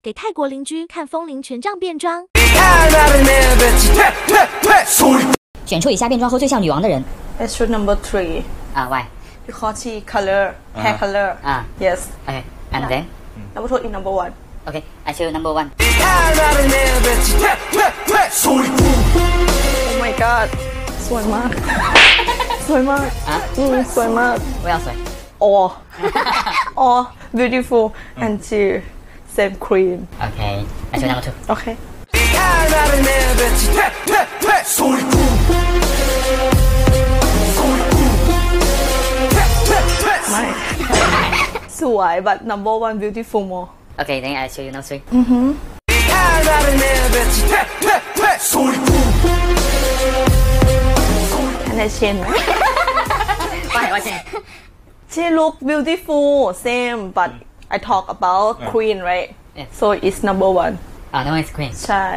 给泰国邻居看风铃权杖变装。选出以下变装后最像女王的人。 Let's choose number 3. Why? Because she color, hair color. Yes. Okay. And then? Number 2 is number 1. Okay. I choose number 1. Oh my god. สวยมาก สวยมากสวยมาก What else? All beautiful and she same queen. Okay. I choose number 2. Okay. ไม่สวย but number 1 beautiful more. Okay. Then I choose number 3. Can I change ไหม Why? Why change? She look beautiful same but I talk about queen right Yeah. so it's number 1 No one is queen. ใช่